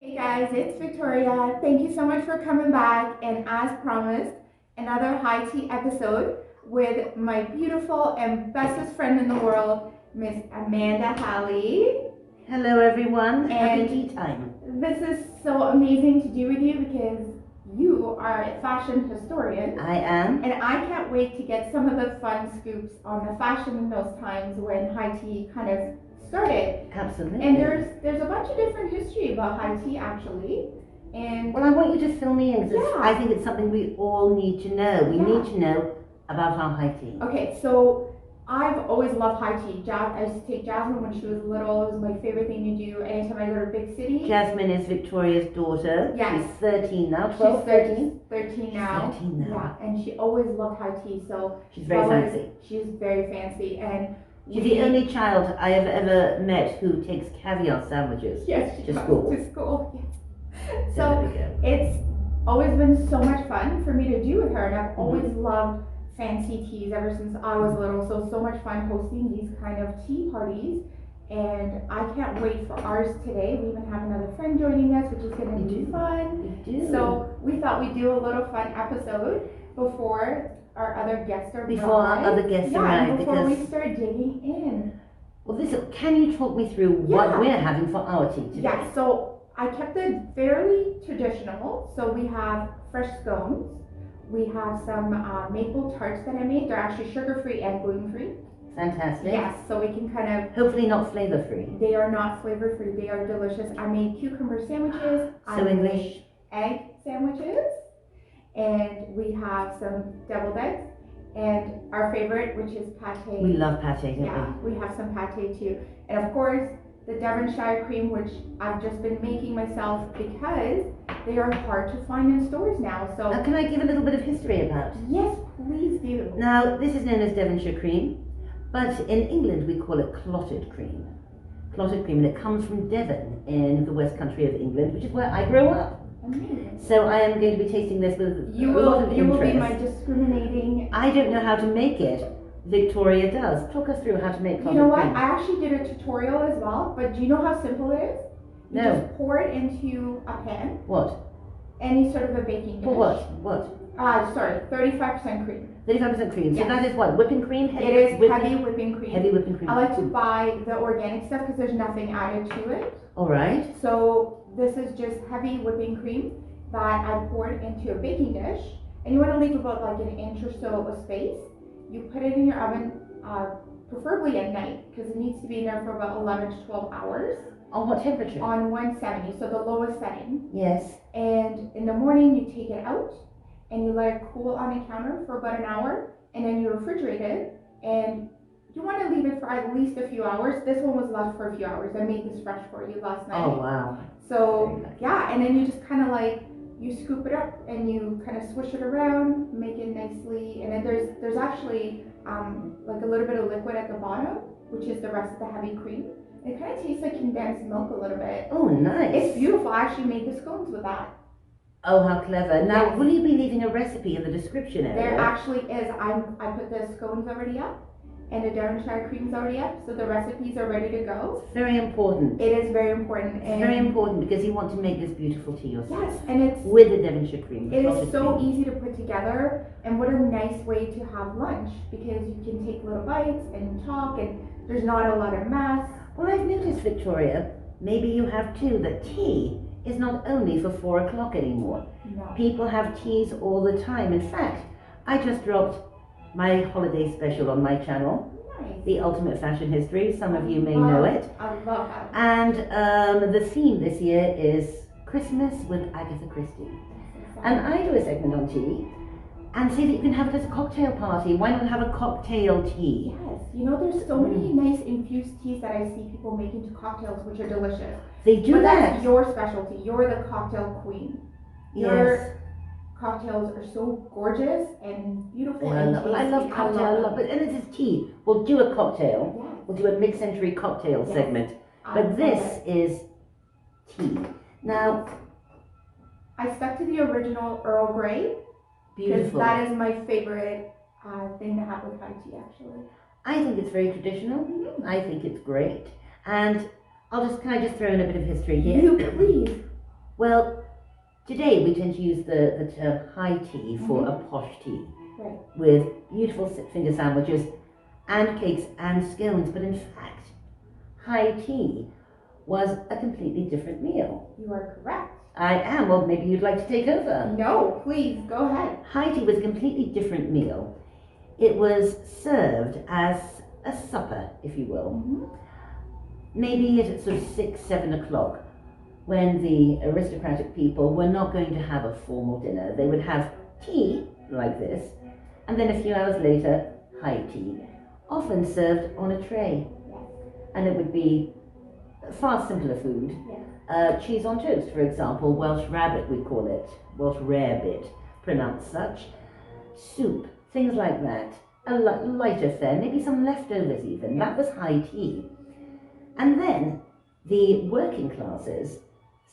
Hey guys, it's Victoria. Thank you so much for coming back, and as promised, another high tea episode with my beautiful and bestest friend in the world, Miss Amanda Halley. Hello everyone, happy And tea time. this is so amazing to do with you because you are a fashion historian. I am. And I can't wait to get some of the fun scoops on the fashion in those times when high tea kind of started. Absolutely. And there's a bunch of different history about high tea actually. And Well, I want you to fill me in because Yeah. I think it's something we all need to know. We Yeah. need to know about our high tea. okay, so I've always loved high tea. I used to take Jasmine when she was little. It was my favorite thing to do anytime I go to a big city. Jasmine is Victoria's daughter. Yes. She's 13 now, She's 12, 13. 13 now. 13 now. Yeah, and she always loved high tea, so She's very always- fancy. She's very fancy, and She's the only child I have ever met who takes caviar sandwiches. yes, she to comes school. to school. Yes. So So there we go. it's always been so much fun for me to do with her, and I've always loved fancy teas ever since I was little. So much fun hosting these kind of tea parties, and I can't wait for ours today. We even have another friend joining us, which is going to We be do. fun. We do. So we thought we'd do a little fun episode before our other guests are Before our arrive. other guests yeah, arrive, and before we because- start digging in. Well, can you talk me through what Yeah. we're having for our tea today? Yeah, so I kept it fairly traditional. So we have fresh scones. We have some maple tarts that I made. They're actually sugar-free and gluten-free. Fantastic. Yes, so we can kind of, Hopefully not flavor-free. they are not flavor-free. They are delicious. I made cucumber sandwiches. I So made English. egg sandwiches. And we have some deviled eggs. And our favorite, which is pate. We love pate, don't Yeah, we have some pate too. And of course, the Devonshire cream, which I've just been making myself because they are hard to find in stores now. we? So, Can I give a little bit of history about? yes, please do. Now, this is known as Devonshire cream, but in England we call it clotted cream. Clotted cream, and it comes from Devon in the west country of England, which is where I grew up. Amazing. So I am going to be tasting this with You a lot of will be interest. my discriminating. I don't know how to make it. Victoria does. Talk us through how to make You clotted know what? cream. I actually did a tutorial as well, but do you know how simple it is? You No. just pour it into a pan, What? any sort of a baking dish. For what? What? Sorry, 35% cream. 35% cream. So Yes. that is what? Whipping cream? It is heavy whipping cream. Heavy whipping cream. I like to buy the organic stuff because there's nothing added to it. All right. So this is just heavy whipping cream that I poured into a baking dish. And you want to leave about like an inch or so of space. You put it in your oven, preferably at night because it needs to be in there for about 11 to 12 hours On what temperature? on 170, so the lowest setting. Yes. And in the morning you take it out and you let it cool on a counter for about an hour, and then you refrigerate it, and you want to leave it for at least a few hours. This one was left for a few hours. I made this fresh for you last night. Oh wow. So Very nice. yeah, and then you just kind of like, you scoop it up and you kind of swish it around, make it nicely, and then there's actually like a little bit of liquid at the bottom, which is the rest of the heavy cream. It kind of tastes like condensed milk a little bit. Oh, nice. It's beautiful. I actually made the scones with that. Oh, how clever. Now, Yes. will you be leaving a recipe in the description area? There actually is. I put the scones already up, and the Devonshire cream's already up, so the recipes are ready to go. Very important. It is very important. It's very important because you want to make this beautiful tea yourself. Yes, and it's With the Devonshire cream. It clotted is so cream. easy to put together, and what a nice way to have lunch because you can take little bites and talk, and there's not a lot of mess. Well, I've noticed, Victoria, maybe you have too, that tea is not only for 4 o'clock anymore. No. People have teas all the time. In fact, I just dropped my holiday special on my channel, Nice. The Ultimate Fashion History. Some of you may know it. I love that. And the theme this year is Christmas with Agatha Christie. And I do a segment on tea and say that you can have it as a cocktail party. Why not have a cocktail tea? Yes, you know there's so many nice infused teas that I see people make into cocktails, which are delicious. They do But that. that's your specialty. You're the cocktail queen. Your cocktails are so gorgeous and beautiful and Well, I love tasty. cocktail. I love it. And it is tea. We'll do a cocktail. Yes. We'll do a mid-century cocktail Yes. segment. I But love this it. is tea. Now, I stuck to the original Earl Grey because beautiful. that is my favorite thing to have with high tea, actually. I think it's very traditional. I think it's great. And can I just throw in a bit of history here? You please. Well, today we tend to use the term high tea for a posh tea. Right. With beautiful finger sandwiches and cakes and scones, but in fact, high tea was a completely different meal. You are correct. I am. Well, maybe you'd like to take over. No, please, go ahead. High tea was a completely different meal. It was served as a supper, if you will. Mm-hmm. Maybe at sort of 6, 7 o'clock, when the aristocratic people were not going to have a formal dinner. They would have tea like this, and then a few hours later, high tea, often served on a tray. Yes. And it would be far simpler food. Yes. Cheese on toast, for example, Welsh rabbit we call it, Welsh rarebit, pronounced such. Soup, things like that. A lighter fare, maybe some leftovers even. That was high tea. And then the working classes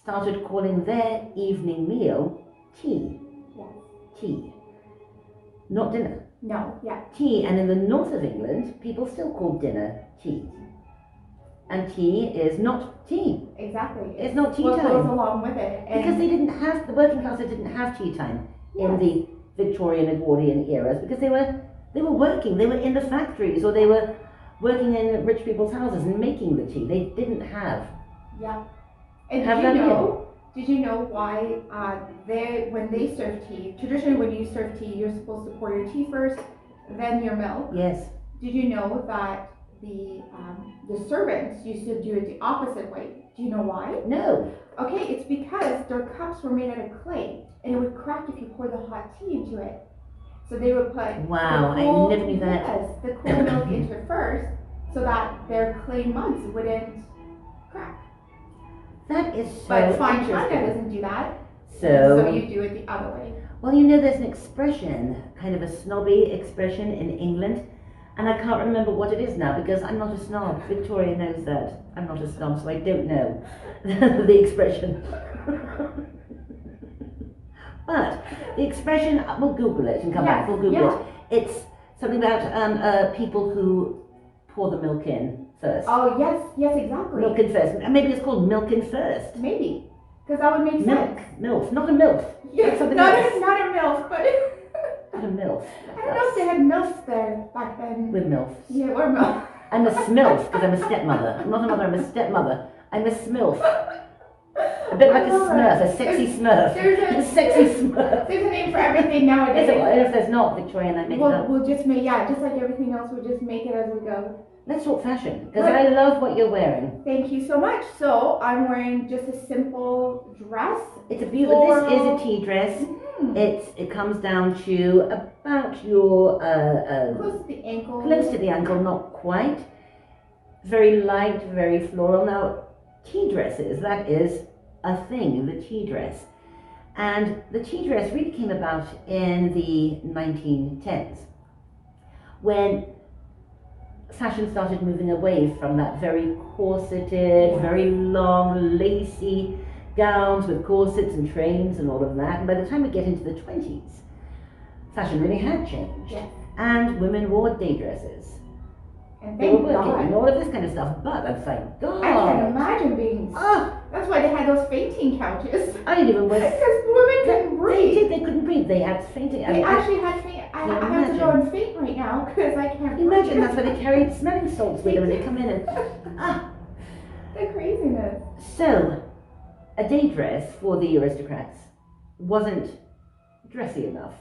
started calling their evening meal tea. Yes. Tea. Not dinner. No, yeah. Tea, and in the north of England, people still call dinner tea. And tea is not tea. Exactly. It's not tea what time. goes along with it. And Because the working classes didn't have tea time in Yes. the Victorian, Edwardian eras, because they were working, they were in the factories, or they were working in rich people's houses and making the tea. They didn't have. Yeah. And Have did that you meal. know? Did you know why when they serve tea? Traditionally, when you serve tea, you're supposed to pour your tea first, then your milk. Yes. Did you know that the servants used to do it the opposite way? Do you know why? No. Okay, it's because their cups were made out of clay, and it would crack if you pour the hot tea into it. So they would put Wow, the cool, I never knew that. Yes, the cool milk into it first, so that their clay mugs wouldn't crack. That is so But fine china interesting. doesn't do that. So So you do it the other way. well, you know, there's an expression, kind of a snobby expression in England, and I can't remember what it is now because I'm not a snob. Victoria knows that. I'm not a snob, so I don't know the expression. But the expression, we'll Google it and come back, we'll Google it. It's something about people who pour the milk in first. Oh, yes, exactly. Milk in first. And maybe it's called milk in first. Maybe. Because that would make Milk. sense. MILF. Not a MILF. Yes, something not else. a MILF, but Not a MILF. I don't know if they had MILFs there back then. With MILF. Yeah, or MILF. I'm a SMILF because I'm a stepmother. I'm not a mother, I'm a stepmother. I'm a SMILF. A bit like a Smurf, a sexy Smurf. There's A sexy Smurf. There's a name for everything nowadays. If there's not, Victoria and I make it up. We'll just make, just like everything else, we'll just make it as we go. Let's talk fashion, because Right. I love what you're wearing. Thank you so much. So I'm wearing just a simple dress. It's a beautiful, this is Floral. a tea dress. Mm. It comes down to about your, Close to the ankle. close to the ankle, not quite. Very light, very floral. Now, tea dresses, that is a thing, the tea dress. And the tea dress really came about in the 1910s, when fashion started moving away from that very corseted, very long, lacy gowns with corsets and trains and all of that. And by the time we get into the 20s, fashion really had changed. Yes. And women wore day dresses. And They were thank working God. and all of this kind of stuff. But I'm thank God. I can't imagine being. Oh, That's why they had those fainting couches. I didn't even wear. Because women couldn't breathe. They couldn't breathe. They had fainting. They actually had faint. I have to go and faint right now because I can't breathe. Imagine that's why they carried smelling salts with them when they come in. And The craziness. so, a day dress for the aristocrats wasn't dressy enough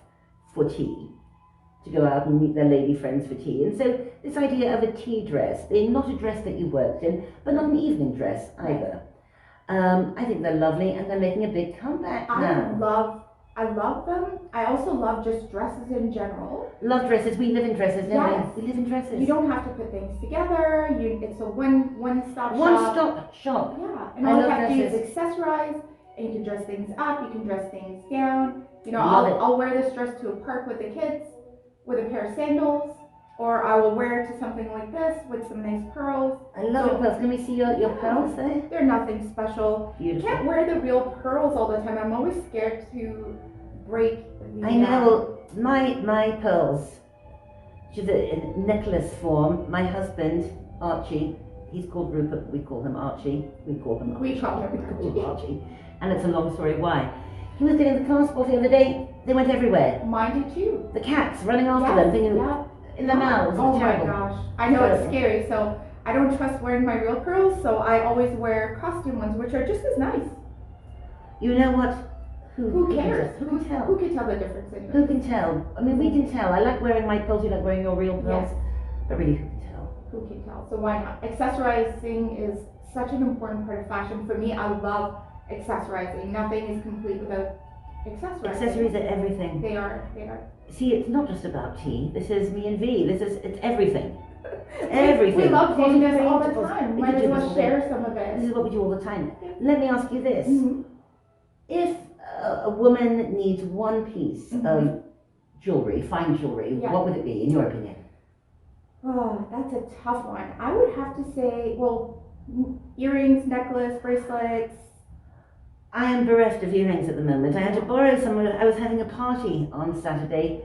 for tea, to go out and meet their lady friends for tea. And so this idea of a tea dress, being not a dress that you worked in, but not an evening dress either. I think they're lovely, and they're making a big comeback now. I love them. I also love just dresses in general. Love dresses. We live in dresses, don't Yes. we? We live in dresses. You don't have to put things together. It's a one-stop shop. One-stop shop. Yeah, and I all you love have to do is dresses. accessorize, and you can dress things up, you can dress things down. You know, Love it. I'll wear this dress to a park with the kids with a pair of sandals, or I will wear it to something like this with some nice pearls. I love your pearls. Can we see your pearls there? They're nothing special. You Beautiful. can't wear the real pearls all the time. I'm always scared to break the I know. My pearls, which is a necklace form. My husband Archie He's called Rupert, but we call him Archie. We call him We call him Archie. And it's a long story why. He was getting the car spot the other day. They went everywhere. Mine did too. The cats running after Yes, them, thinking yeah. in their mouths. It's Oh terrible. my gosh. I know it's Terrible. scary, so I don't trust wearing my real curls, so I always wear costume ones, which are just as nice. You know what? Who cares? Who can tell? Who can tell the difference anyway? Who can tell? I mean, we can tell. I like wearing my pearls, you like wearing your real pearls. Yes. But really, who can tell? Who can tell? So why not? Accessorizing is such an important part of fashion. For me, I love accessorizing. Nothing is complete without accessorizing. Accessories are everything. They are. See, it's not just about tea. This is me and V. It's everything. Everything. We love doing this all the Positive, time. we Might could as do well this all share day. some of This it. is what we do all the time. Let me ask you this. Mhm. If a woman needs one piece of jewelry, fine jewelry, Yeah. what would it be, in your opinion? Oh, that's a tough one. I would have to say, well, earrings, necklace, bracelets. I am bereft of earrings at the moment. I had to borrow some. I was having a party on Saturday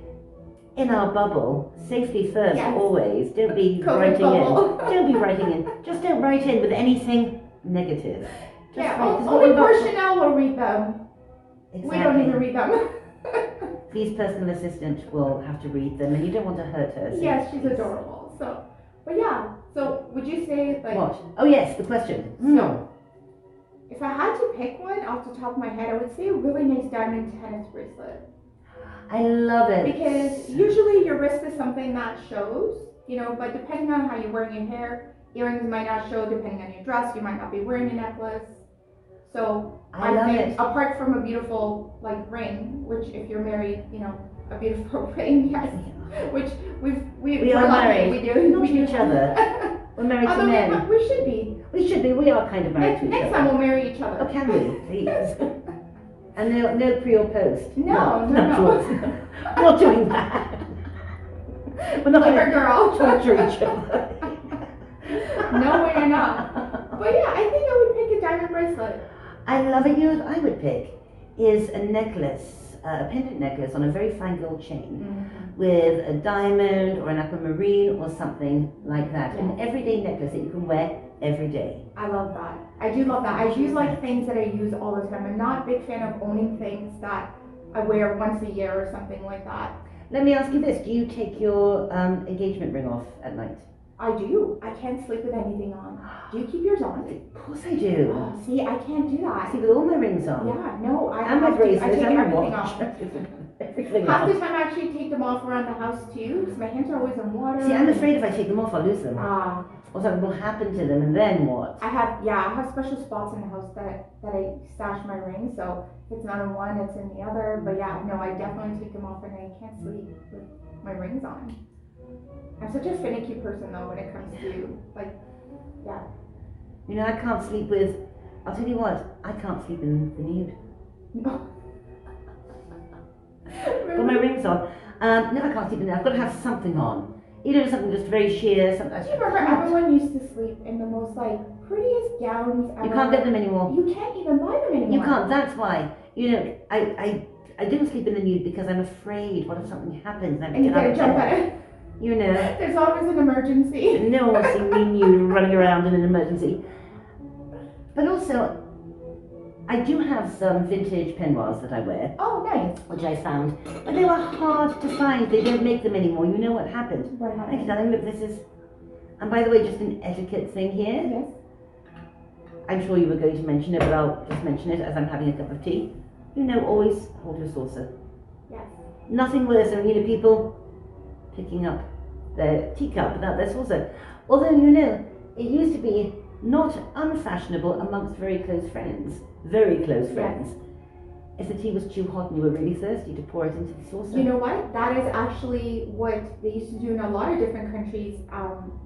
in our bubble. Safety first, Yes. always. Don't be COVID writing bubble. in. Don't be writing in. Just don't write in with anything negative. Just Yeah, write, 'cause what only we're about- Chanel will read them. Exactly. We don't need to read them. V's personal assistant will have to read them, and you don't want to hurt her. So Yes, she's please. adorable. So, but yeah. So, would you say like? What? Oh yes, the question. So, if I had to pick one off the top of my head, I would say a really nice diamond tennis bracelet. I love it. Because usually your wrist is something that shows, you know, but depending on how you're wearing your hair, earrings might not show. Depending on your dress, you might not be wearing a necklace. So I love think it. apart from a beautiful like ring, which if you're married, you know, a beautiful ring, yes, which We we're are lucky, married. we do, Not we to do each other. We're married to Although men. we should be. We should be. We are kind of married to each Next other. time we'll marry each other. Oh, can we, please? And no pre or post. No. We're not doing that. We're not Like going our to girl. torture each other. No, we're not. But yeah, I think I would pick a diamond bracelet. I love it. You know what I would pick is a necklace, a pendant necklace on a very fine gold chain with a diamond or an aquamarine or something like that. An everyday necklace that you can wear every day. I love that. I do love that. I do like things that I use all the time. I'm not a big fan of owning things that I wear once a year or something like that. Let me ask you this: do you take your engagement ring off at night? I do. I can't sleep with anything on. Do you keep yours on? Of course I do. Oh, see, I can't do I that. see with all my rings on. Yeah, no, I And my have to. I bracelets take and my everything watch. off. Everything Half off. the time I actually take them off around the house too, because my hands are always in water. See, I'm afraid if I take them off, I'll lose them. Ah, Or something will happen to them, and then what? I have special spots in the house that I stash my rings. So if it's not in one, it's in the other. But yeah, no, I definitely take them off, and I can't sleep with my rings on. I'm such a finicky person though when it comes to like, yeah. You know, I can't sleep with. I'll tell you what, I can't sleep in the nude. No. Got my rings on. No, I can't sleep in there. I've got to have something on. Either something just very sheer, something. Do you remember everyone used to sleep in the most like prettiest gowns ever? You can't get them anymore. You can't even buy them anymore. You can't. That's why. You know, I didn't sleep in the nude because I'm afraid. What if something happens? And I have to And you get out gotta of jump bed? at it. You know. There's always an emergency. No one wants to see me nude running around in an emergency. But also, I do have some vintage peignoirs that I wear, Oh, nice. which I found, but they were hard to find. They don't make them anymore. You know what happened? What Thank you, happened? darling. Look, this is. And by the way, just an etiquette thing here. Yes. I'm sure you were going to mention it, but I'll just mention it as I'm having a cup of tea. You know, always hold your saucer. Yes. Nothing worse than people picking up their teacup without their saucer. Although, you know, it used to be not unfashionable amongst very close friends. Very close friends. If the tea was too hot and you were really thirsty, to pour it into the saucer. You know what? That is actually what they used to do in a lot of different countries,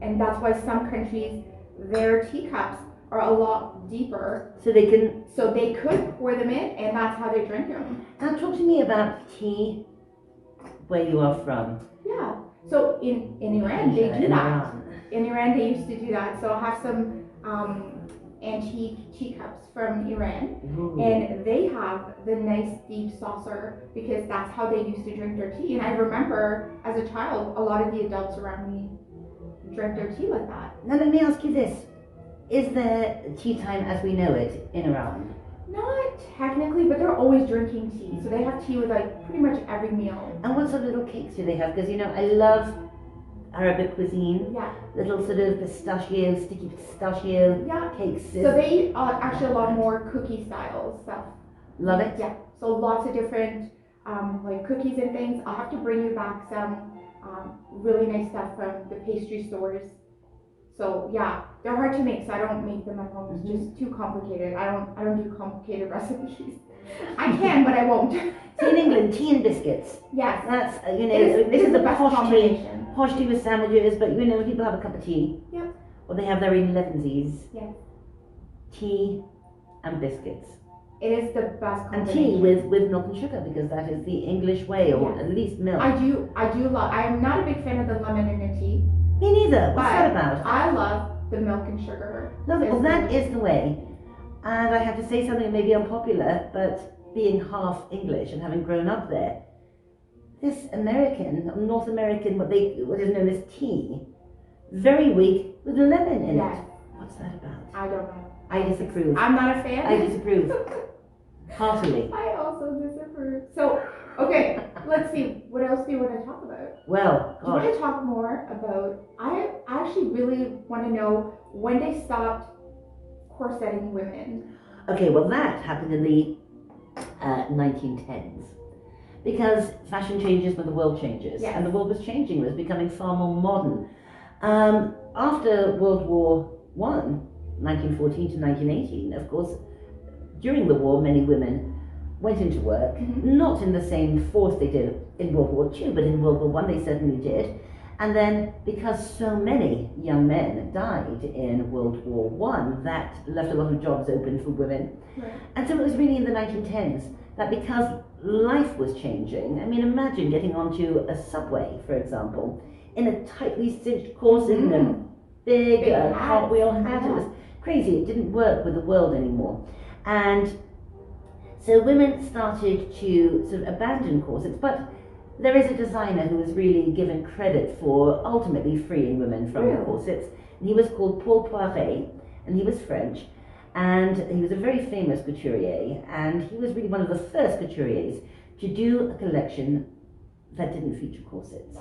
and that's why some countries, their teacups are a lot deeper, So they can. so they could pour them in, and that's how they drink them. Now, talk to me about tea where you are from. Yeah. So in Iran, they do In that. Iran. In Iran, they used to do that. So I have some antique teacups from Iran, Ooh. and they have the nice deep saucer because that's how they used to drink their tea. And I remember as a child, a lot of the adults around me drank their tea like that. Now, let me ask you this. Is there tea time as we know it in Iran? Not technically, but they're always drinking tea. So they have tea with like pretty much every meal. And what sort of little cakes do they have? Because you know, I love Arabic cuisine. Yeah. Little sort of pistachio, sticky pistachio Yeah. cakes. So they eat actually a lot more cookie style stuff. Love it. Yeah. So lots of different like cookies and things. I'll have to bring you back some really nice stuff from the pastry stores. So yeah, they're hard to make, so I don't make them at home. It's just too complicated. I don't do complicated recipes. I can, but I won't. See, in England, tea and biscuits. Yes. That's you know, It this is the the best posh tea. combination. Posh tea with sandwiches, but you know, people have a cup of tea. Yep. Or they have their 11sies. Yes. Tea and biscuits. It is the best And combination. tea with milk and sugar, because that is the English way, or Yes. at least milk. I do love. I'm not a big fan of the lemon in the tea, Me neither. What's but that about? I love the milk and sugar. Love it. Well, It's that is the way. And I have to say something maybe unpopular, but being half English and having grown up there, this American, North American, what is known as tea, very weak with lemon in Yes. it. What's that about? I don't know. I disapprove. I'm not a fan. I disapprove. Heartily. I also disapprove. So, okay, let's see. What else do you want to talk about? Well, Do you want gosh. to talk more about? I actually really want to know when they stopped corseting women. Okay, well that happened in the 1910s. Because fashion changes when the world changes. Yes. And the world was changing, it was becoming far more modern. After World War I, 1914 to 1918, of course, during the war, many women went into work, not in the same force they did in World War II, but in World War I they certainly did. And then, because so many young men died in World War I, that left a lot of jobs open for women. Right. And so it was really in the 1910s that because life was changing, I mean, imagine getting onto a subway, for example, in a tightly cinched corset and a big Big hat. cartwheel hat. It was crazy. It didn't work with the world anymore. And so women started to sort of abandon corsets, but there is a designer who was really given credit for ultimately freeing women from the Really? corsets. And he was called Paul Poiret, and he was French. And he was a very famous couturier, and he was really one of the first couturiers to do a collection that didn't feature corsets.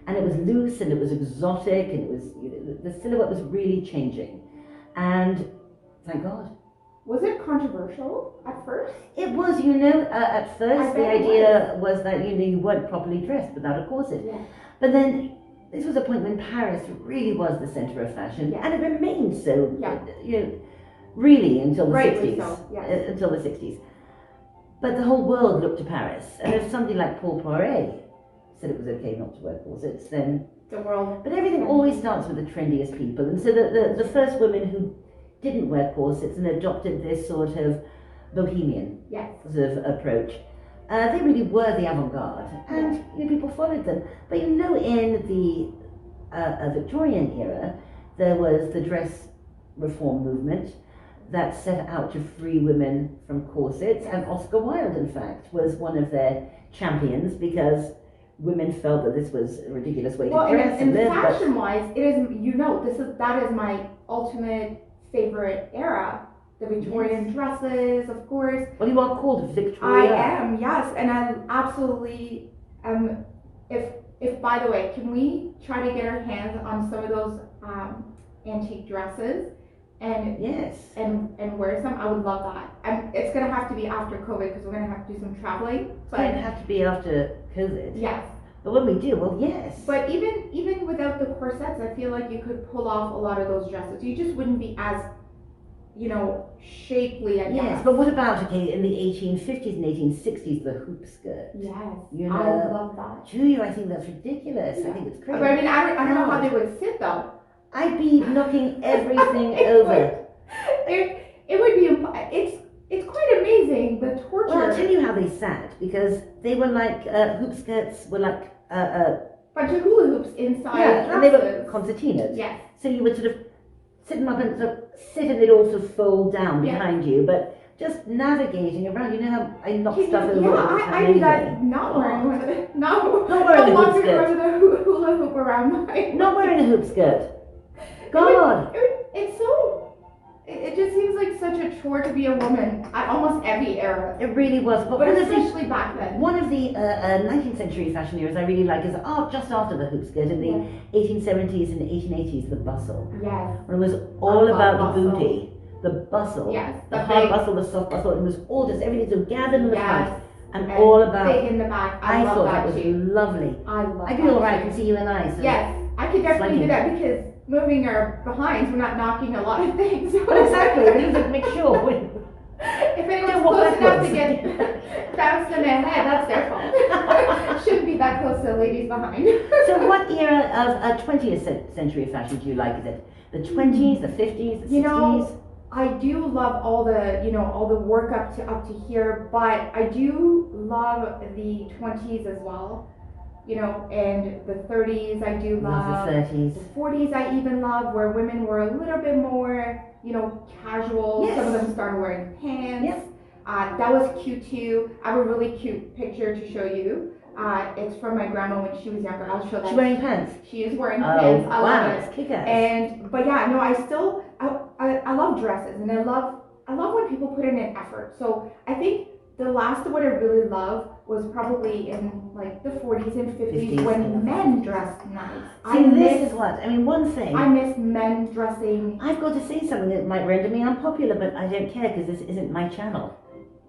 And it was loose, and it was exotic, and it was, you know, the silhouette was really changing. And thank God. Was it controversial at first? It was, you know, at first I the bet it idea was that, you know, you weren't properly dressed without a corset. Yeah. But then this was a point when Paris really was the center of fashion, Yeah. and it remained so, Yeah. you know, really until the Rightly 60s. so, yes. Until the 60s. But the whole world looked to Paris, and if somebody like Paul Poiret said it was okay not to wear corsets, then... The world. But everything always starts with the trendiest people, and so the first women who didn't wear corsets and adopted this sort of bohemian Yes. sort of approach, they really were the avant-garde, and you know, people followed them. But you know, in the Victorian era, there was the dress reform movement that set out to free women from corsets, and Oscar Wilde, in fact, was one of their champions because women felt that this was a ridiculous way Well, to dress and and live. But fashion-wise, it is. You know, that is my ultimate favorite era. The Victorian dresses, of course. well, you are called I Victoria. am, yes, and I absolutely am. If by the way, can we try to get our hands on some of those antique dresses and Yes. wear some? I would love that. And it's gonna have to be after COVID because we're gonna have to do some traveling. It But doesn't have to be after COVID. yes, But when we do, well, yes. but even without the corsets, I feel like you could pull off a lot of those dresses. You just wouldn't be as, you know, shapely. I guess. Yes, but what about, okay, in the 1850s and 1860s, the hoop skirt? Yes, You I know, love that. Do you? I think that's ridiculous. I think it's crazy. But I mean, I don't know how they would sit though. I'd be knocking everything over. It would be. It's quite amazing the torture. Well, I'll tell you how they sat, because they were like, hoop skirts were like, Bunch of hula hoops inside yeah, and they were dresses. concertinas. Yes. So you would sort of sit them up and sort of sit and they'd also fold down Yeah. behind you, but just navigating around, you know how I knock Can stuff you- over yeah, all the time I do anyway. that. Not wearing one of the no. Not wearing a no hoop longer skirt. wearing the hula hoop around my. Not wearing a hoop skirt. God. It's so. it just seems like such a chore to be a woman at almost every era, It really was. But but one of the especially back then. 19th century fashion eras I really like is just after the hoop skirt in the 1870s and 1880s, the bustle. Yes. When it was all love about the bustle. booty, the bustle, Yes. the hard bustle, the soft bustle. It was all just everything so gathered in the Yes. front and all about. big in the back. I love thought that that was too. lovely. I love I that do all right. too. Can see you and I. So. Yes, I could definitely do Sliding. that because moving our behinds, we're not knocking a lot of things. Well, exactly. We have to make sure. If anyone's Don't walk close enough to backwards. get bounced in the head, that's their fault. Shouldn't be that close to the ladies behind. So, what era of 20th century fashion do you like? Is it the 20s, the 50s, the 60s? You know, I do love all the work up to here, but I do love the 20s as well. And the 30s I do love. the 30s. The 40s I even love, where women were a little bit more, casual. Yes. Some of them started wearing pants. Yep. That was cute too. I have a really cute picture to show you. It's from my grandma when she was younger. I'll show that. She's wearing pants. She is wearing Oh, pants. I wow, love it. it's kick-ass. But yeah, no, I love dresses, and I love when people put in an effort. So I think the last of what I really loved was probably in like the 40s and 50s 50s when and men dressed nice. See, this is what, I mean, one thing, I miss men dressing. I've got to say something that might render me unpopular, but I don't care because this isn't my channel.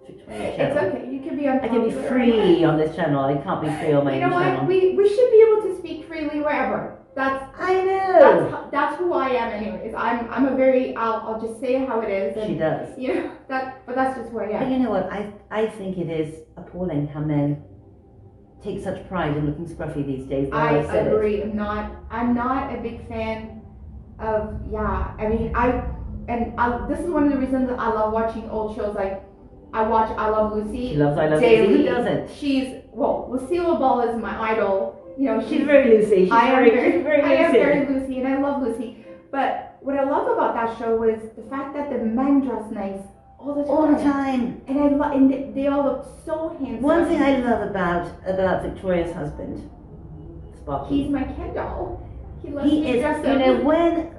Victoria's It's channel. okay, you can be I can unpopular. be free on this channel. I can't be free on my You own know what? channel. We should be able to speak freely wherever. I know. That's who I am, anyways. I'm a very I'll just say how it is. She And, does. but that's just who I But am. you know what? I think it is appalling how men take such pride in looking scruffy these days. Now I I've said it. agree. I'm not a big fan of I mean this is one of the reasons that I love watching old shows. Like I watch I Love Lucy. She loves I Love daily. Lucy. Who doesn't? Lucille Ball is my idol. She's very Lucy. She's I am very Lucy. very Lucy, and I love Lucy. But what I love about that show was the fact that the men dress nice all the time. All the time. And they all look so handsome. One thing I love about Victoria's husband, Sparky. He's my Ken doll. He loves He me is, dressed you up. know, when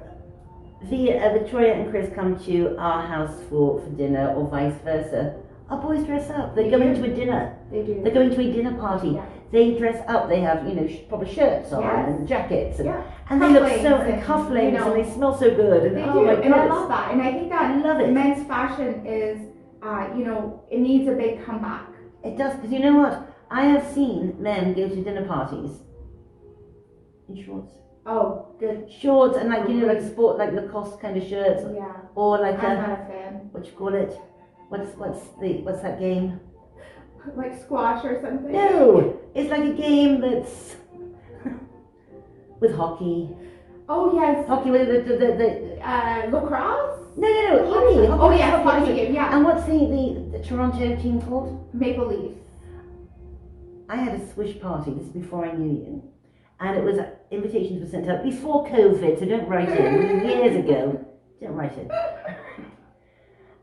Victoria and Chris come to our house for dinner or vice versa, our boys dress up. They They go do. into a dinner. They do. They're going to a dinner party. Yeah. They dress up. They have, proper shirts on Yes. and jackets, and, Yeah. and they look Cufflinks so and, cufflinks, you know. and they smell so good. And They oh do, my and I goodness, love that. And I think I that love it. men's fashion is, it needs a big comeback. It does, because you know what? I have seen men go to dinner parties in shorts. Oh, good. Shorts and like sport, like Lacoste kind of shirts, Yeah, or like I'm a, not a fan. what you call it? What's that game? Like squash or something. No, it's like a game that's with hockey. Oh yes. Hockey with the Lacrosse. no hockey. Oh yes, hockey. hockey game. Yeah. And what's the Toronto team called? Maple Leafs. I had a swish party. This is before I knew you, and it was invitations were sent out before COVID. So don't write in. It was years ago. Don't write in.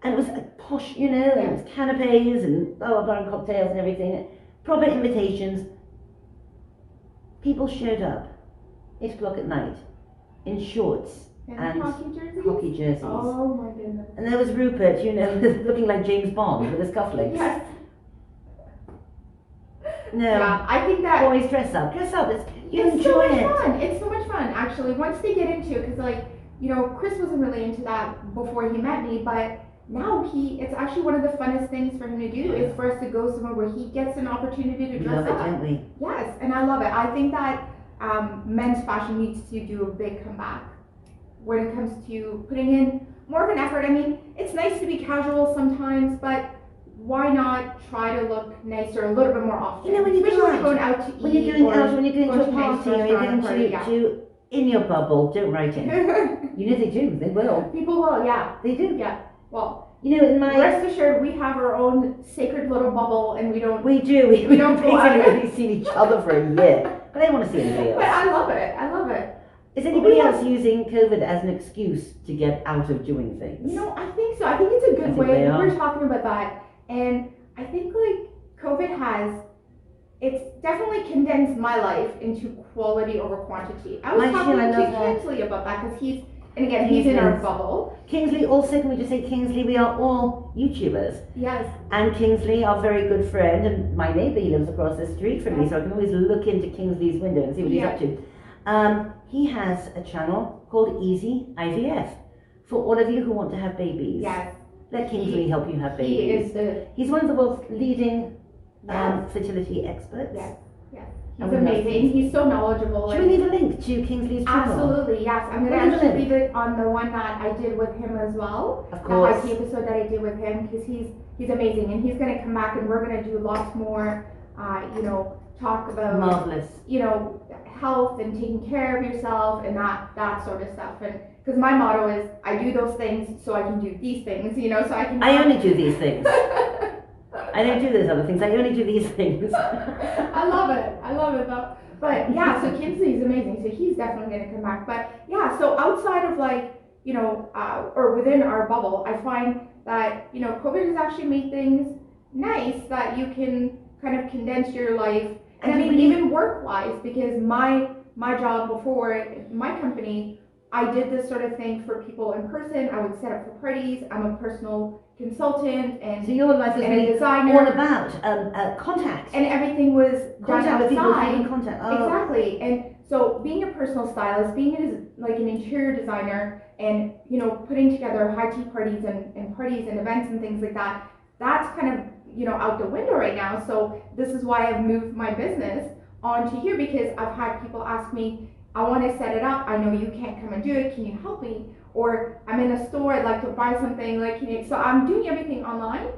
And it was a posh, and it was canapes and blah blah blah and cocktails and everything. Proper invitations. People showed up 8 o'clock at night in shorts And hockey jerseys. hockey jerseys. Oh my goodness. And there was Rupert, looking like James Bond with his cufflinks. Yes. No, Yeah, I think that boys dress up. Dress up. You it's so enjoy much it. fun. It's so much fun, actually. Once they get into it, because Chris wasn't really into that before he met me, but now it's actually one of the funnest things for him to do is for us to go somewhere where he gets an opportunity to We dress love it, up. don't we? Yes, and I love it. I think that men's fashion needs to do a big comeback when it comes to putting in more of an effort. I mean, it's nice to be casual sometimes, but why not try to look nicer a little bit more often? When you're Especially when going you're going out to eat. when you're going or out, when you're going going to a to a nice party, or you're restaurant going or party, to in your bubble, don't write in. They do. They will. People will, yeah. They do. Yeah. Well, In my rest assured, we have our own sacred little bubble, and we don't. we do. We don't go out. basically really seen each other for a year, but I don't want to see anybody But else. I love it. I love it. Is anybody we have- else using COVID as an excuse to get out of doing things? I think so. I think it's a I good think way. they We are. were talking about that, and I think COVID it's definitely condensed my life into quality over quantity. I was Mine too, talking I to love that. Kinsley about that because And again, he's in our Kingsley's- bubble. Kingsley also, can we just say Kingsley, we are all YouTubers. Yes. And Kingsley, our very good friend, and my neighbour, he lives across the street from me, so I can always look into Kingsley's window and see what he's up to. He has a channel called Easy IVF for all of you who want to have babies. Yes. Let Kingsley help you have babies. He is the He's one of the world's leading yes. fertility experts. Yes. Yes. He's And we have- amazing. He's so knowledgeable. Should we leave a link to Kingsley's channel? Absolutely, yes. I'm gonna What is actually it? leave it on the one that I did with him as well. Of The course. high tea episode that I did with him, because he's amazing, and he's gonna come back, and we're gonna do lots more. Talk about Marvellous. health and taking care of yourself and that sort of stuff. And because my motto is, I do those things so I can do these things. So I can. I only do these things. I don't do those other things. I only do these things. I love it though. But yeah, so Kingsley is amazing. So he's definitely going to come back. But yeah, so outside of or within our bubble, I find that, COVID has actually made things nice that you can kind of condense your life. And I mean, even work-wise, because my job before, my company, I did this sort of thing for people in person. I would set up for parties. I'm a personal consultant and So your life is and a really designer. all about contact. And everything was done Contact with people, outside. keeping contact. Oh. Exactly. And so being a personal stylist, being an interior designer, and putting together high tea parties and parties and events and things like that, that's kind of out the window right now. So this is why I've moved my business onto here, because I've had people ask me, I want to set it up, I know you can't come and do it, can you help me? Or I'm in a store, I'd like to buy something, so I'm doing everything online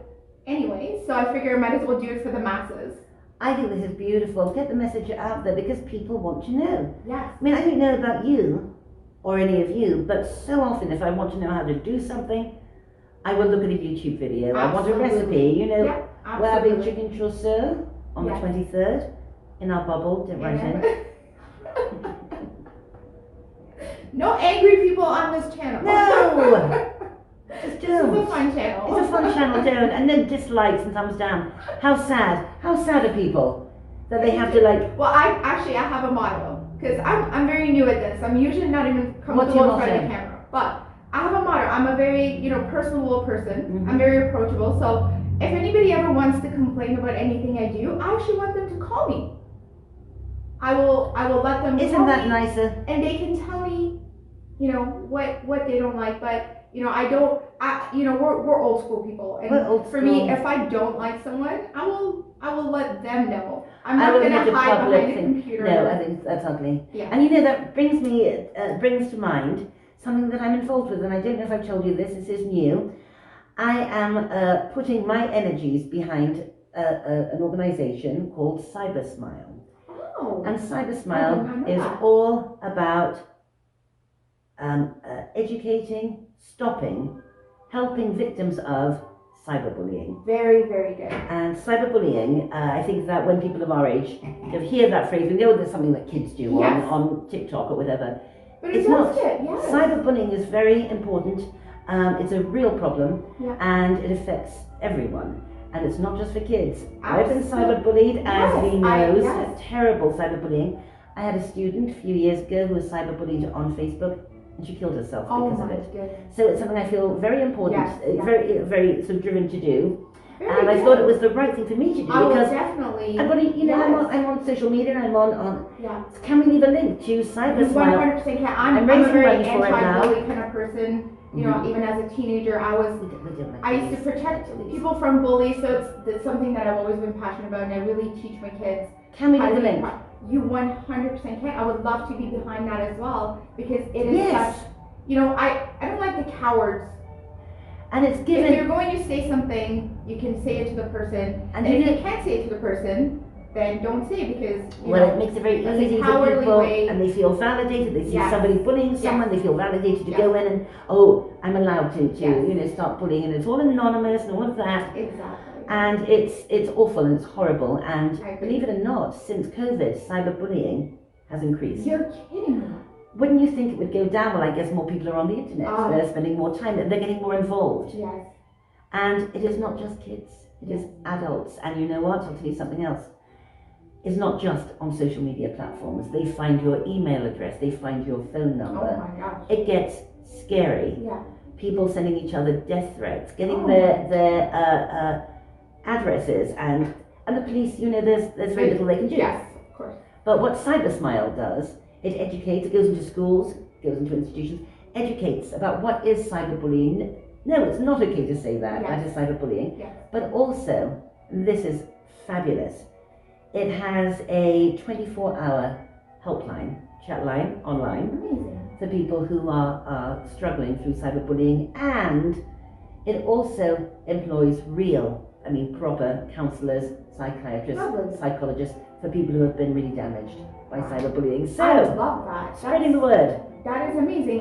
anyway, so I figure I might as well do it for the masses. I think this is beautiful. Get the message out there because people want to know. Yes. I mean, I don't know about you or any of you, but so often if I want to know how to do something, I will look at a YouTube video. Absolutely. I want a recipe, Yeah, we're having absolutely. chicken chausseur on Yes. the 23rd in our bubble, don't write in. No angry people on this channel. No! Just This is a don't. fun channel. It's a fun channel, don't. And no dislikes and thumbs down. How sad. How sad are people that they have to Well, I have a motto, because I'm very new at this. I'm usually not even What's comfortable your in front of motto? the camera. But I have a motto. I'm a very, personable person. Mhm. I'm very approachable. So if anybody ever wants to complain about anything I do, I actually want them to call me. I will let them Isn't call that me, nicer? and they can tell me, what they don't like. But we're old school people, and We're old for me, school. if I don't like someone, I will let them know. I'm I not will gonna make a hide public behind a thing. computer. No, I think that's ugly. Yeah. And that brings to mind something that I'm involved with, and I don't know if I've told you this. This is new. I am putting my energies behind an organisation called CyberSmile. Oh. And I did CyberSmile not know is that. all about educating, stopping, helping victims of cyberbullying. Very, very good. And cyberbullying, I think that when people of our age hear that phrase, we know there's something that kids do Yes. on TikTok or whatever. But It's it's not. it, yes. Cyberbullying is very important. It's a real problem, Yeah. and it affects everyone. And it's not just for kids. I've been Absolutely. cyberbullied, as Yes, Lee knows. yes. Terrible cyberbullying. I had a student a few years ago who was cyberbullied on Facebook, and she killed herself Oh because my of it. goodness. So it's something I feel very important, Yes, yes. very sort of driven to do. Very And I good. thought it was the right thing for me to do I will because definitely. I've got to, yes. I'm on social media, I'm on. Yeah. Can we leave a link to You CyberSmile? 100% can. I'm a raising very money for it now. anti-bully kind of person. Even as a teenager, I used to protect people from bullies, so it's something that I've always been passionate about, and I really teach my kids. Can we how leave to a be link? You 100% can. I would love to be behind that as well, because it is Yes. such. I don't like the cowards. And it's If you're given. going to say something, you can say it to the person, And and you if know- you can't say it to the person, then don't say it, because Well, it makes it very that's a easy for cowardly people, way. and they feel validated. They see Yes. somebody bullying someone, they feel validated to go in and, oh, I'm allowed to Yes. start bullying, and it's all anonymous and all of that. Exactly. And it's awful and it's horrible. And I agree. believe it or not, since COVID, cyberbullying has increased. You're kidding me. Wouldn't you think it would go down? Well, I guess more people are on the internet. Ah. They're spending more time. They're getting more involved. Yes. And it is not just kids. It is adults. And you know what? I'll tell you something else. It's not just on social media platforms. They find your email address. They find your phone Oh number. my gosh. It gets scary. Yeah. People sending each other death threats, getting Oh. their addresses, and the police. You know, there's very little they can do. Yes, of course. But what CyberSmile does, it educates. It goes into schools, goes into institutions, educates about what is cyberbullying. No, it's not okay to say that. Yes. That is cyberbullying. Yes. But also, this is fabulous. It has a 24-hour helpline, chat line, online, Amazing. for people who are struggling through cyberbullying, and it also employs proper counsellors, psychiatrists, Lovely. psychologists for people who have been really damaged by cyberbullying. I So, love that. spreading the word. That is amazing.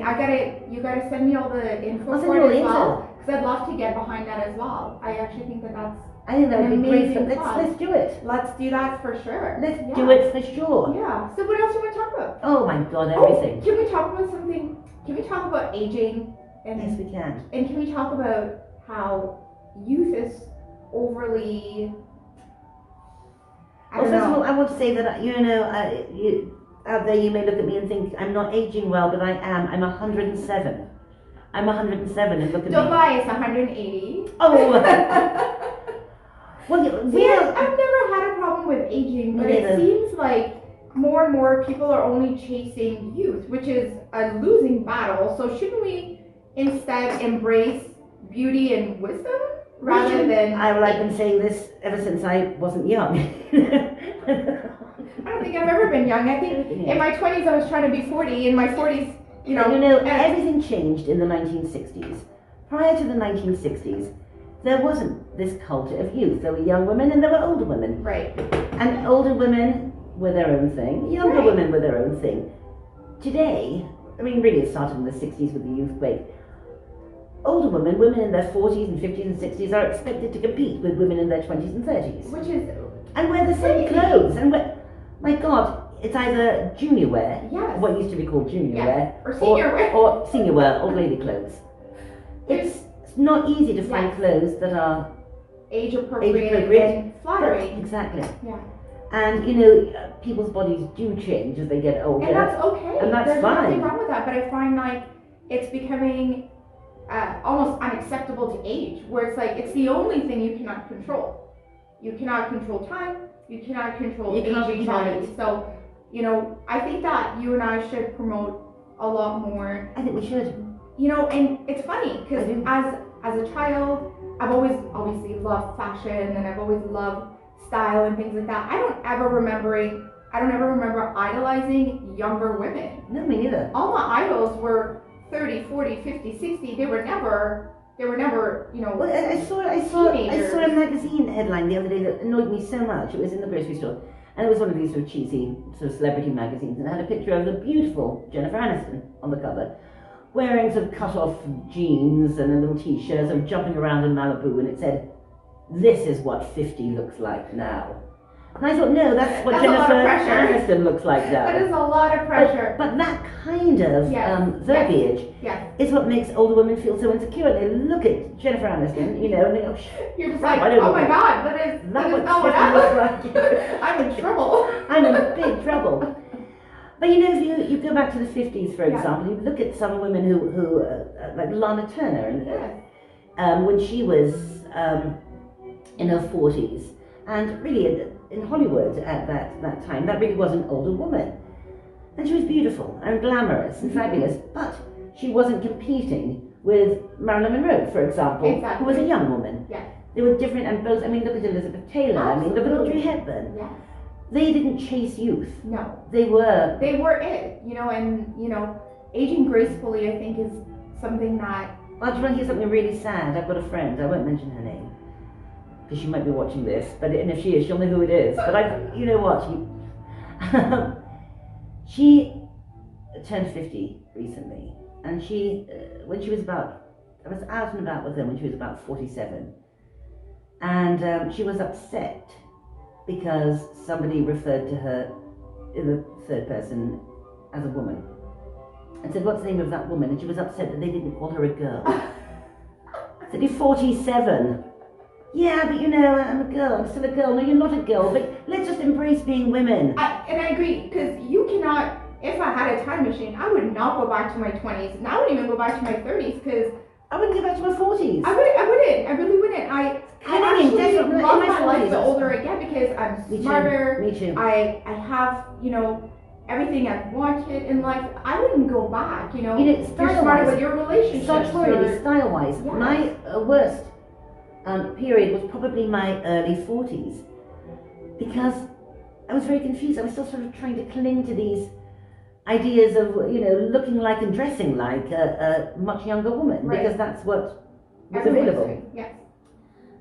You gotta send me all the info I'll send for you it all the as well, info. because I'd love to get behind that as well. I actually think that's, I think that would An be great. amazing Let's cause. do it. let's do that for sure. Let's Yeah. do it for sure. Yeah. So what else do you want to talk about? Oh my God, everything. Oh, can we talk about something? Can we talk about aging? And Yes, we can. and can we talk about how youth is overly? I Well, don't first of all, know. I want to say that out there you may look at me and think I'm not aging well, but I am. I'm 107. I'm 107, and look at Don't me. lie, it's 180. Oh. Well, I've never had a problem with aging, Me but it neither. seems like more and more people are only chasing youth, which is a losing battle. So shouldn't we instead embrace beauty and wisdom rather than? I've been saying this ever since I wasn't young. I don't think I've ever been young. I think in my 20s I was trying to be 40. In my 40s, Everything changed in the 1960s. Prior to the 1960s, there wasn't this culture of youth. There were young women and there were older women. right. And older women were their own thing, younger Right. women were their own thing. Today, really it started in the 60s with the youth quake. Older women in their 40s and 50s and 60s are expected to compete with women in their 20s and 30s. Which is And wear the same Crazy. clothes. And my God, it's either junior wear, yes, what used to be called junior Yes. wear, or senior wear. or senior wear, old lady clothes. It's not easy to find Yes. clothes that are Age appropriate appropriate. and flattering. exactly. Yeah. And people's bodies do change as they get older. And that's okay. And that's There's nothing fine. wrong with that. But I find like it's becoming almost unacceptable to age, where it's like it's the only thing you cannot control. You cannot control time. You cannot control You can't aging control bodies. it. So, I think that you and I should promote a lot more. I think we should. And it's funny because I do. as a child, I've always obviously loved fashion and I've always loved style and things like that. I don't ever remember idolizing younger women. No, me neither. All my idols were 30, 40, 50, 60. They were never, Well, I saw a Teenagers. magazine headline the other day that annoyed me so much. It was in the grocery store, and it was one of these sort of cheesy sort of celebrity magazines, and it had a picture of the beautiful Jennifer Aniston on the cover, wearing sort of cut-off jeans and a little t-shirt, sort of jumping around in Malibu, and it said, "This is what 50 looks like now." And I thought, no, that's what That's a lot of Jennifer pressure. Aniston looks like now. that is a lot of pressure. But that kind of Yes, verbiage Yes. is what makes older women feel so insecure. They look at Jennifer Aniston, and they go, You're just Crap, like, I don't oh know my what- God, that is not what she looks happened. like. I'm in trouble. I'm in big trouble. But if you go back to the 50s, for Yeah. example, you look at some women who like Lana Turner, and Yes. when she was in her 40s, and really in Hollywood at that time, that really was an older woman. And she was beautiful and glamorous and fabulous, but she wasn't competing with Marilyn Monroe, for example, Exactly. who was a young woman. Yes. They were different, and both, look at Elizabeth Taylor, look at Absolutely. Audrey Hepburn. Yes. They didn't chase youth. No. They were. They were it, and aging gracefully, I think, is something that. I just want to hear something really sad. I've got a friend, I won't mention her name, because she might be watching this, and if she is, she'll know who it is. But you know what? She turned 50 recently, and when she was I was out and about with her when she was about 47, and she was upset because somebody referred to her in the third person as a woman, and said, "What's the name of that woman?" And she was upset that they didn't call her a girl. I said, "You're 47. Yeah, but I'm a girl. I'm still a girl." "No, you're not a girl, but let's just embrace being women." And I agree, because you cannot if I had a time machine, I would not go back to my 20s, and I wouldn't even go back to my 30s, because I wouldn't go back to my 40s. I wouldn't, I really wouldn't. I actually definitely, love in my my life 40s. the older I get, because I'm Me smarter. too. Me too. I have, you know, everything I've wanted in life. I wouldn't go back, you know. You know, You're smarter style-wise, with your relationships. style-wise, Yes. my worst period was probably my early 40s, because I was very confused. I was still sort of trying to cling to these ideas of, you know, looking like and dressing like a much younger woman, Right. because that's what was Everyone's available. doing, yes.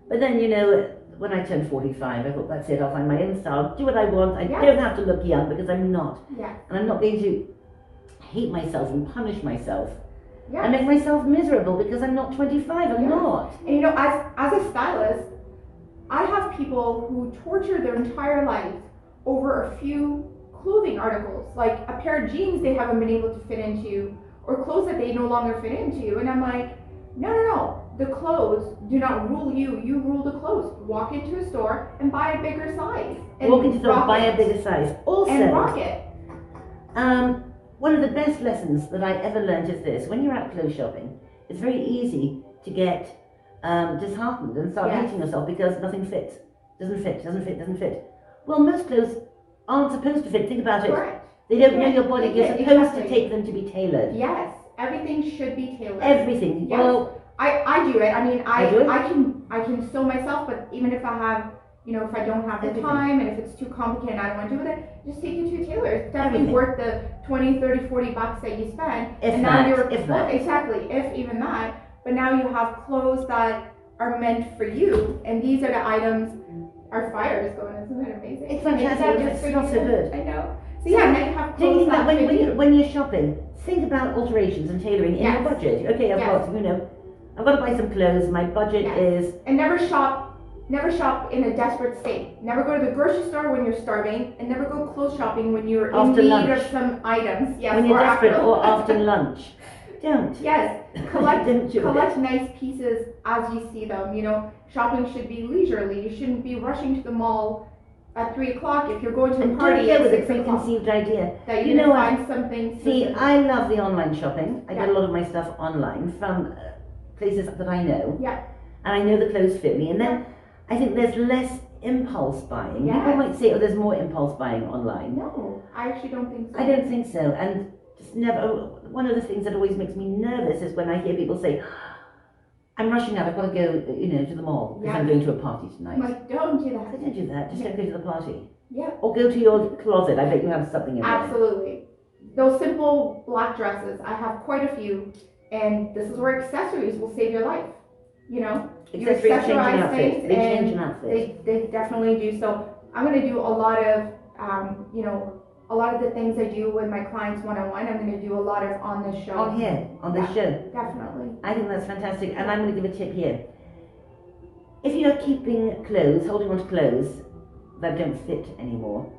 But then, you know, when I turned 45, I thought, that's it, I'll find my own style, do what I want. I Yes. don't have to look young, because I'm not. Yes. And I'm not going to hate myself and punish myself Yes. and make myself miserable because I'm not 25. I'm Yes. not. And you know, as a stylist, I have people who torture their entire lives over a few clothing articles, like a pair of jeans they haven't been able to fit into, or clothes that they no longer fit into. And I'm like, no. The clothes do not rule you. You rule the clothes. Walk into a store and buy a bigger size. And Walk into the store, rock buy it. a bigger size. Also, And rock it. one of the best lessons that I ever learned is this: when you're out clothes shopping, it's very easy to get disheartened and start Yes. hating yourself because nothing fits. Doesn't fit. Well, most clothes aren't supposed to fit. Think about it. Correct. They don't know Yeah, your body. they You're can't, supposed to exactly. take them to be tailored. Yes. Everything should be tailored. Everything. Yes. Well, I do it. I mean, I do it. I can sew myself, but even if I have, you know, if I don't have the Everything. time and if it's too complicated and I don't want to do with it, just take it to a tailor. It's definitely Everything. worth the 20, 30, 40 bucks that you spend. If and that, now you're if that. exactly, if even that. But now you have clothes that are meant for you, and these are the items. Our fire is going. Isn't it amazing? It's fantastic. That It just smells so for you? good. I know. So yeah, now you have Don't you clothes think that that fit you. when you're shopping, think about alterations and tailoring in Yes. your budget? Okay, I've Yes. got, you know, I've got to buy some clothes. My budget Yes. is. And never shop in a desperate state. Never go to the grocery store when you're starving, and never go clothes shopping when you're After in need lunch. of some items. Yes, When you're or desperate after or after lunch. Don't. Yes, collect Don't do it. collect nice pieces as you see them. You know, shopping should be leisurely. You shouldn't be rushing to the mall at 3 o'clock if you're going to a And party don't at go with a 6 o'clock. preconceived idea. That You you're know gonna what? find something. See, specific. I love the online shopping. I get Yeah. a lot of my stuff online from places that I know. Yeah. And I know the clothes fit me. And then I think there's less impulse buying. Yes. People might say, oh, there's more impulse buying online. No, I actually don't think so. I don't think so. And just never. One of the things that always makes me nervous is when I hear people say, "I'm rushing out. I've got to go, you know, to the mall because Yeah. I'm going to a party tonight." I'm like, don't do I that. don't do that. Just don't go to the party. Yeah. Or go to your closet. I bet you have something in there. Absolutely. Those simple black dresses, I have quite a few, and this is where accessories will save your life. You know, you Accessories change an accessorize outfit. things, They change and an outfit. they definitely do. So I'm gonna do a lot of, you know, a lot of the things I do with my clients one-on-one. I'm gonna do a lot of on this show. On here, on this show. Definitely. I think that's fantastic. And I'm going to give a tip here. If you're keeping clothes, holding on to clothes that don't fit anymore,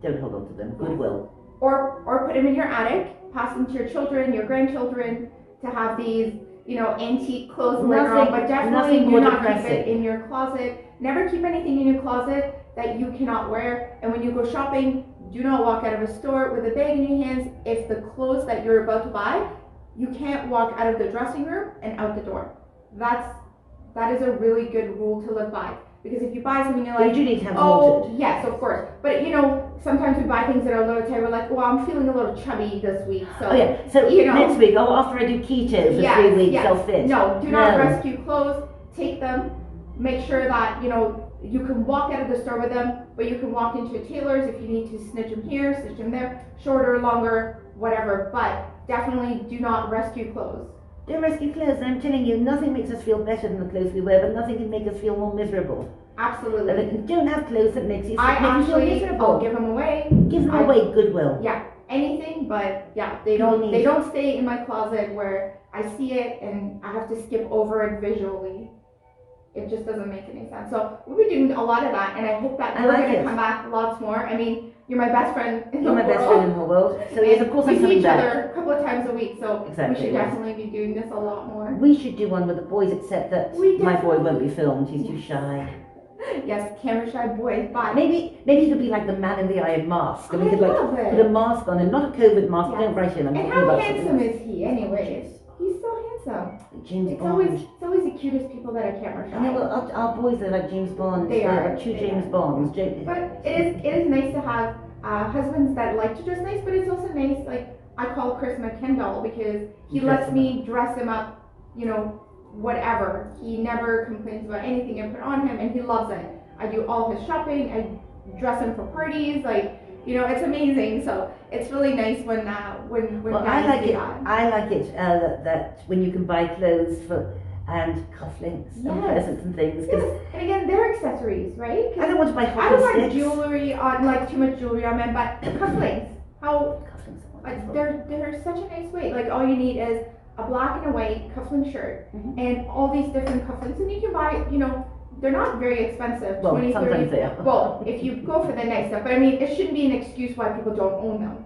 don't hold on to them. Goodwill. Or put them in your attic, pass them to your children, your grandchildren, to have these, you know, antique clothes later on. But definitely nothing do more not keep depressing. it in your closet. Never keep anything in your closet that you cannot wear. And when you go shopping, do not walk out of a store with a bag in your hands. If the clothes that you're about to buy, you can't walk out of the dressing room and out the door. That is a really good rule to live by. Because if you buy something, you're But like, you do need to have oh, altered. yes, of course. But you know, sometimes we buy things that are a little tight. We're like, well, I'm feeling a little chubby this week. So, Oh yeah, so you know. next week, after I do keto for 3 weeks, yes. they'll fit. No, do not No. rescue clothes. Take them. Make sure that, you know, you can walk out of the store with them, but you can walk into a tailor's if you need to snitch them here, snitch them there, shorter, longer, whatever. But definitely do not rescue clothes. Don't rescue clothes. I'm telling you, nothing makes us feel better than the clothes we wear, but nothing can make us feel more miserable. Absolutely. And don't have clothes that makes you I make you feel actually, miserable. I'll give them away. Give them I- away, goodwill. Yeah, anything, but yeah, they People don't need- they don't stay in my closet where I see it and I have to skip over it visually. It just doesn't make any sense. So we'll be doing a lot of that, and I hope that I you're like gonna it. come back lots more. I mean, you're my best friend in You're the my world. best friend in the whole world. So yes, of course we I'm see coming each back. other a couple of times a week, so Exactly, we should yes. definitely be doing this a lot more. We should do one with the boys, except that We my boy definitely- won't be filmed. He's too shy. Yes, camera shy boys, but Maybe he could be like the man in the iron mask, and we I could like love it. put a mask on him, not a COVID mask. Yeah. Don't write him. I'm And talking how about handsome something is he, anyways? He's so handsome. else. James It's Bond. always the cutest people that are camera I know, shy. well, our boys are like James Bond. They are. Two They James are. Bonds. But it is nice to have husbands that like to dress nice, but it's also nice, like, I call Chris my Ken doll because he Dress lets him me dress him up, you know, whatever. He never complains about anything I put on him, and he loves it. I do all his shopping, I dress him for parties, like, you know, it's amazing. So it's really nice when Well, I guys like do it. that. I like it that when you can buy clothes and cufflinks and Yes. presents and things. 'Cause Yes, and again, they're accessories, right? 'Cause I don't want to buy I hockey don't want sticks. jewelry on, like, too much jewelry on men, but cufflinks, how Cufflinks are like, wonderful. they're such a nice way. Like, all you need is a black and a white cufflink shirt Mhm. and all these different cufflinks, and you can buy, you know, they're not very expensive. Well, 20, sometimes 30. they are. Well, if you go for the nice stuff, but I mean, it shouldn't be an excuse why people don't own them.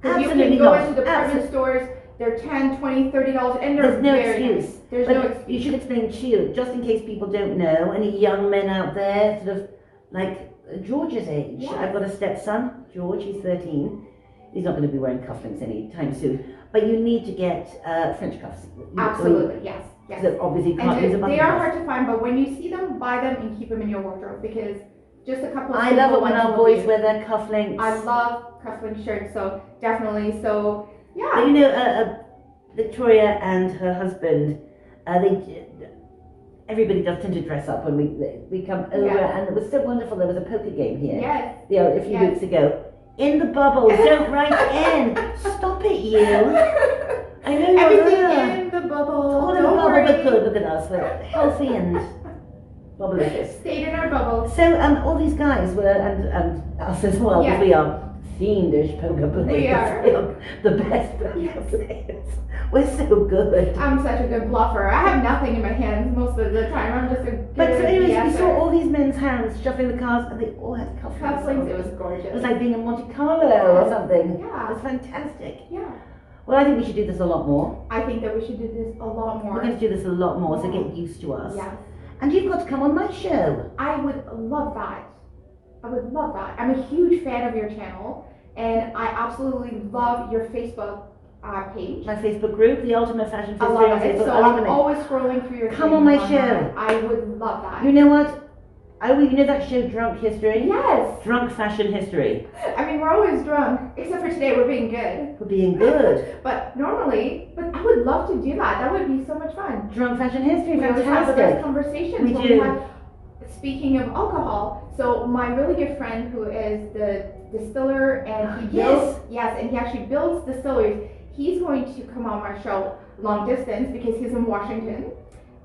Because you Absolutely can go not. into department stores, they're $10, $20, $30, and they're There's no very excuse. nice. There's But no you excuse. should explain too, just in case people don't know, any young men out there, sort of like George's age. Yes. I've got a stepson, George, he's 13. He's not going to be wearing cufflinks anytime soon. But you need to get French cuffs. Absolutely, yes, yes. So obviously you can't And use a they button are cuff. hard to find, but when you see them, buy them and keep them in your wardrobe because just a couple of I love it when simple our ones will boys do. wear their cufflinks. I love cufflink shirts, so definitely. So But yeah, you know, Victoria and her husband, everybody does tend to dress up when we come over, Yeah. and it was so wonderful. There was a poker game here, yes. a few Yes. weeks ago. In the bubble, don't write in. Stop it, you. I know you're Everything there. in the bubble. All in the Don't bubble, worry. but good. Look at us, we're healthy and bubbly. Stayed in our bubble. So all these guys were, and us as well, because Yeah. we are fiendish poker players. We are. We are the best poker Yes. players. We're so good. I'm such a good bluffer. I have nothing in my hands most of the time. I'm just a good But so anyways, we BSer. saw all these men's hands shuffling the cards, and they all had cufflinks. Cufflinks. It was It gorgeous. was like being in Monte Carlo or something. Yeah. It was fantastic. Yeah. Well, I think we should do this a lot more. I think that we should do this a lot more. We're going to do this a lot more, so Yeah. get used to us. Yes. And you've got to come on my show. I would love that. I would love that. I'm a huge fan of your channel, and I absolutely love your Facebook page. My Facebook group, the Ultimate Fashion I History on love it. Facebook. So I love I'm it. always scrolling through your Come things on my that. show. I would love that. You know what? You know that show, Drunk History? Yes. Drunk Fashion History. I mean, we're always drunk, except for today. We're being good. For being good. But normally, I would love to do that. That would be so much fun. Drunk Fashion History, We always have the best fantastic. conversations. We when do. have, speaking of alcohol, so my really good friend who is the distiller and he builds, and he actually builds distilleries. He's going to come on my show long distance because he's in Washington,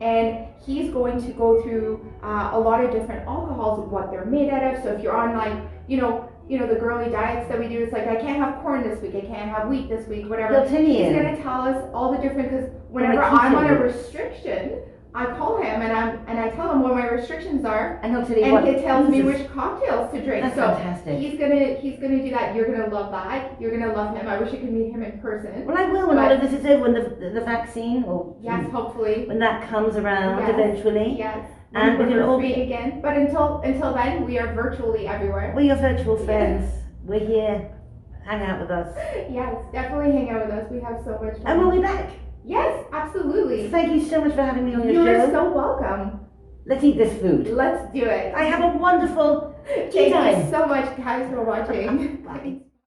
and he's going to go through a lot of different alcohols, what they're made out of. So if you're on like, you know the girly diets that we do, it's like I can't have corn this week, I can't have wheat this week, whatever. He'll tell He's you. gonna tell us all the different, because whenever keep I'm on a it. restriction, I call him and I tell him what my restrictions are, And he'll tell you what. and he tells me Jesus. which cocktails to drink. That's So fantastic. he's gonna do that. You're gonna love that. You're gonna love him. I wish you could meet him in person. Well, I will when all of this is over, when the vaccine, or Yes, hopefully. when that comes around Yes. eventually. Yes. And we when can we're all free be- again. But until then, we are virtually everywhere. We're your virtual friends. We're here. Hang out with us. Yes, definitely hang out with us. We have so much fun. And we'll be back. Yes, absolutely. Thank you so much for having me on your You're show. so welcome. Let's eat this food. Let's do it. I have a wonderful tea Thank time. you so much, guys, for watching. Bye.